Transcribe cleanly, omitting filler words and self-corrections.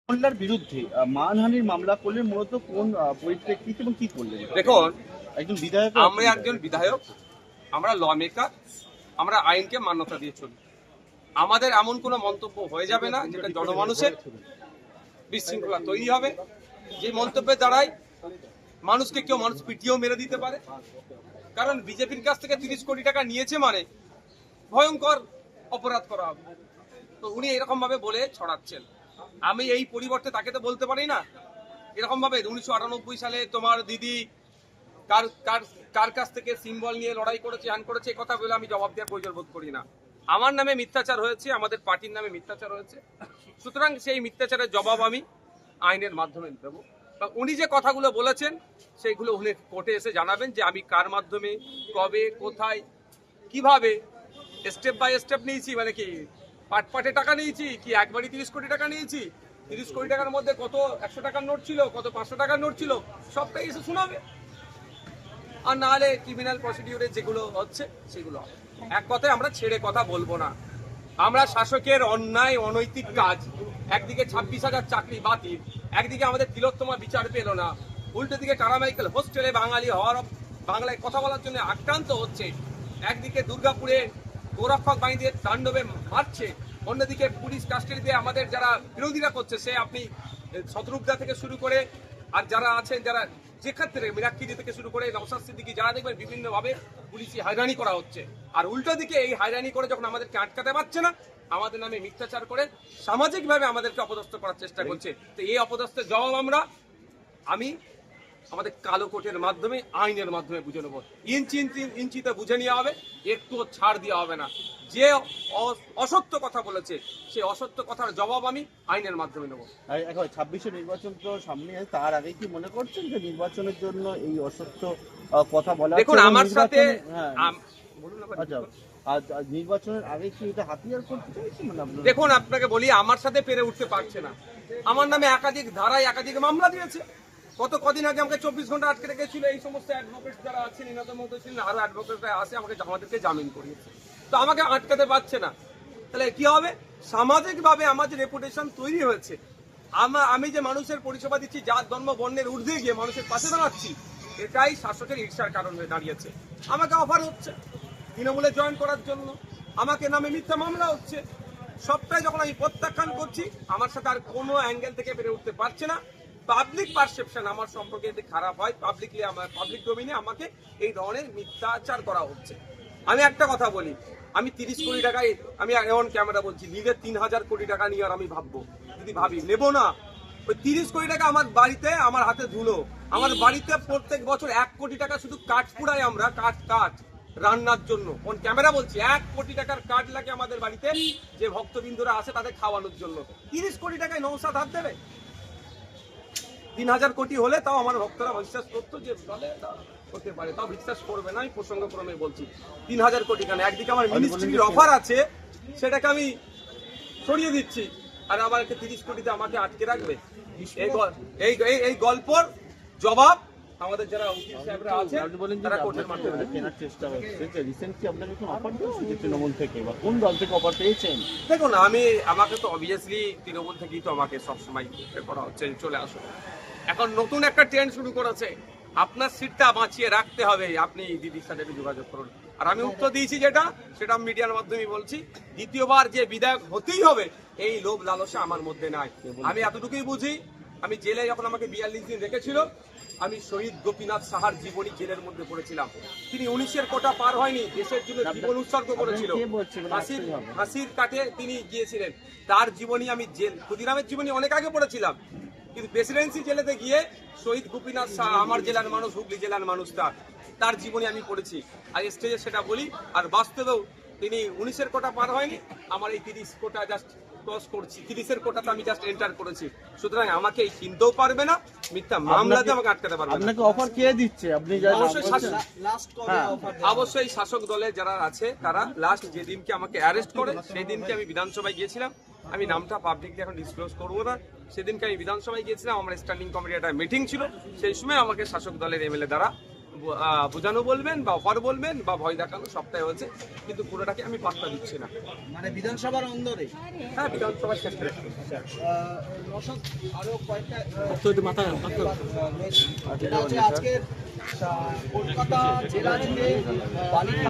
মহিলার বিরুদ্ধে মানহানির মামলা করলেন মূলত কোন পরিপ্রেক্ষিতে এবং কি করলেন? দেখুন, একজন বিধায়ক, আমরা একজন বিধায়ক, আমরা ল মেকার, আমরা আইনকে মান্যতা দিয়ে চলি। আমাদের এমন কোনো মন্তব্য হয়ে যাবে না যেটা জনমানুষের বিশৃঙ্খলা তৈরি হবে, যে মন্তব্যের দ্বারাই মানুষকে মানুষ পিটিয়েও মেরে দিতে পারে। কারণ বিজেপির কাছ থেকে 30 কোটি টাকা নিয়েছে মানে ভয়ঙ্কর অপরাধ করা হবে। তো উনি এরকম ভাবে বলে ছড়াচ্ছেন। আমি এই পরিবর্তে তাকে তো বলতে পারি না এরকম ভাবে 1998 সালে তোমার দিদি কার কার কার কাছ থেকে সিম্বল নিয়ে লড়াই করেছে, হ্যান করেছে, এই কথা বলে আমি জবাব দেওয়ার প্রয়োজন বোধ করি না। আমার নামে মিথ্যাচার হয়েছে, আমাদের পার্টির নামে মিথ্যাচার হয়েছে, সুতরাং সেই মিথ্যাচারের জবাব আমি আইনের মাধ্যমে দেব। উনি যে কথাগুলো বলেছেন সেইগুলো উনি কোর্টে এসে জানাবেন যে আমি কার মাধ্যমে, কবে, কোথায়, কিভাবে স্টেপ বাই স্টেপ নিয়েছি, মানে কি পাটে টাকা নিয়েছি, কি একবারই 30 কোটি টাকা নিয়েছি, 30 কোটি টাকার মধ্যে কত 100 টাকার নোট ছিল, কত 500 টাকার নোট ছিল, সবটাই এসে শোনাবে। আর না হলে ক্রিমিনাল প্রসিডিউরে যেগুলো হচ্ছে সেগুলো হবে। এক কথায় আমরা ছেড়ে কথা বলবো না। আমরা শাসকের অন্যায় অনৈতিক কাজ, একদিকে 26,000 চাকরি বাতিল, একদিকে আমাদের তিলোত্তমা বিচার পেল না, উল্টো দিকে কারামাইকেল হোস্টেলে বাঙালি হওয়ার বাংলায় কথা বলার জন্য আক্রান্ত হচ্ছে, একদিকে দুর্গাপুরে গোরক্ষক বাহিনীদের তাণ্ডবে মারছে, অন্যদিকে পুলিশ কাস্টাডিতে আমাদের যারা বিরোধীরা করছে, সে আপনি শত্রুঘ্না থেকে শুরু করে আর যারা আছেন, যারা যে ক্ষেত্রে মিরাক্কিদি থেকে শুরু করে নওশাদ সিদ্দিকী, যারা দেখবেন বিভিন্নভাবে পুলিশি হয়রানি করা হচ্ছে। আর উল্টো দিকে এই হয়রানি করে যখন আমাদেরকে আটকাতে পারছে না, আমাদের নামে মিথ্যাচার করে সামাজিকভাবে আমাদেরকে অপদস্থ করার চেষ্টা করছে। তো এই অপদস্থের জবাব আমি আমাদের কালো কোর্টের মাধ্যমে, আইনের মাধ্যমে বুঝে নেবো। ইঞ্চিতে বুঝে নেওয়া হবে, একটুও ছাড় দেওয়া হবে না। যে অসত্য কথা বলেছে সেই অসত্য কথার জবাব আমি আইনের মাধ্যমে নেবো। এখন 26 নির্বাচন তো সামনে আছে, তার আগে কি মনে করছেন যে নির্বাচনের জন্য এই অসত্য কথা বলা? দেখুন, আমার সাথে আচ্ছা, আর নির্বাচনের আগে কি এটা হাতিয়ার করতে চাইছে? দেখুন, আপনাকে বলি, আমার সাথে পেরে উঠতে পারছে না। আমার নামে একাধিক ধারায় একাধিক মামলা দিয়েছে। কদিন আগে আমাকে 24 ঘন্টা আটকে রেখেছিল। এই সমস্ত অ্যাডভোকেট যারা আছেন, এনাদের মধ্যে ছিলেন আরো অ্যাডভোকেটরা আছে, আমাদেরকে জামিন করিয়েছে। তো আমাকে আটকাতে পারছে না। তাহলে কি হবে? সামাজিকভাবে আমার যে রেপুটেশন তৈরি হয়েছে, আমি যে মানুষের পরিষেবা দিচ্ছি, জাত ধর্ম বর্ণের ঊর্ধ্বে গিয়ে মানুষের পাশে দাঁড়াচ্ছি, এটাই শাসকের ঈর্ষার কারণ হয়ে দাঁড়িয়েছে। আমাকে অফার হচ্ছে তৃণমূলে জয়েন করার জন্য, আমাকে নামে মিথ্যা মামলা হচ্ছে। সবটাই যখন আমি প্রত্যাখ্যান করছি, আমার সাথে আর কোনো অ্যাঙ্গেল থেকে বেড়ে উঠতে পারছে না। পাবলিক পারসেপশন আমার সম্পর্কে যদি খারাপ হয়, পাবলিক ডোমেইনে আমাকে এই ধরনের মিথ্যাচার করা হচ্ছে। আমি একটা কথা বলি, আমি 30 কোটি টাকায়, আমি এমন ক্যামেরা বলছি, নিজের 3,000 কোটি টাকা নিয়ে আর আমি ভাববো, যদি ভাবি নেবো না। ওই 30 কোটি টাকা আমার বাড়িতে, আমার হাতে ধুলো। আমার বাড়িতে প্রত্যেক বছর 1 কোটি টাকা শুধু কাঠ পুড়াই আমরা, কাঠ রান্নার জন্য। কোন ক্যামেরা বলছি, 1 কোটি টাকার কাঠ লাগে আমাদের বাড়িতে, যে ভক্তবিন্দুরা আসে তাদের খাওয়ানোর জন্য। 30 কোটি টাকায় নৌসাদ হাত দেবে? 3,000 কোটি হলে তাও আমার ভক্তরা বিশ্বাস করতো যে হতে পারে, তাও বিশ্বাস করবে না। আমি প্রসঙ্গক্রমে বলছি 3,000 কোটি কেন? একদিকে আমার মিনিস্ট্রির অফার আছে, সেটাকে আমি সরিয়ে দিচ্ছি, আর আবার 30 কোটিতে আমাকে আটকে রাখবে। এই গল্পর জবাব আমাদের যারা উকিল সাহেবরা আছেন তারা কোর্টের মাধ্যমে কেনার চেষ্টা হচ্ছে। রিসেন্টলি আপনাকে কোনো অফার দিয়েছে তৃণমূল থেকে, বা কোন দল থেকে অফার পেয়েছেন? দেখুন, আমাকে তো অবভিয়াসলি তৃণমূল থেকেই তো আমাকে সবসময় করা হচ্ছে, চলে আসো। এখন নতুন একটা ট্রেন্ড শুরু করেছে, আপনার সিটটা বাঁচিয়ে রাখতে হবে, আপনি দিদির সাথে যোগাযোগ করুন। আর আমি উত্তর দিয়েছি সেটা মিডিয়ার মাধ্যমে বলছি, দ্বিতীয়বার যে বিধায়ক হতেই হবে এই লোভ লালসা আমার মধ্যে নাই। আমি এতটুকুই বুঝি, আমি জেলে যখন আমাকে 42 দিন রেখেছিল, আমি শহীদ গোপীনাথ সাহার জীবনী জেলের মধ্যে পড়েছিলাম। তিনি 19-এর কোটা পার হয়নি, দেশের জন্য জীবন উৎসর্গ করেছিল। হাসির কাটে তিনি গিয়েছিলেন, তার জীবনী আমি ক্ষুদিরামের জীবনী অনেক আগে পড়েছিলাম, কিন্তু প্রেসিডেন্সি জেলেতে গিয়ে শহীদ গোপীনাথ সাহা, আমার জেলার মানুষ, হুগলি জেলার মানুষ, তার জীবনী আমি পড়েছি। আর স্টেজে সেটা বলি। আর বাস্তবেও তিনি 19-এর কোটা পার হয়নি, আমার এই 30 কোটা জাস্ট ক্রস করছি, 30-এর কোটাতে আমি জাস্ট এন্টার করেছি। সুতরাং আমাকে এই কিনতেও পারবে না, মিথ্যা মামলাতে আমাকে আটকাতে পারবে না। আপনাকে অফার কে দিচ্ছে? আপনি অবশ্যই শাসক দলে যারা আছে তারা। লাস্ট যেদিনকে আমাকে অ্যারেস্ট করে সেই দিনকে আমি বিধানসভায় গিয়েছিলাম, আমি নামটা পাবলিকলি এখন ডিসক্লোজ করবো না। সেদিনকে আমি বিধানসভায় গিয়েছিলাম, আমার স্ট্যান্ডিং কমিটির একটা মিটিং ছিল, সেই সময় আমাকে শাসক দলের এমএলএ দ্বারা বোঝানো বলবেন বা অফার বলবেন বা ভয় দেখানো সবটাই হচ্ছে, কিন্তু পুরোটাকে আমি পাত্তা দিচ্ছি না। মানে বিধানসভার অন্দরে হ্যাঁ, বিধানসভার ক্ষেত্রে নশক আরো কয়েকটা মাথা যেটা হচ্ছে আজকে কলকাতা জেলা জুড়ে বালিকা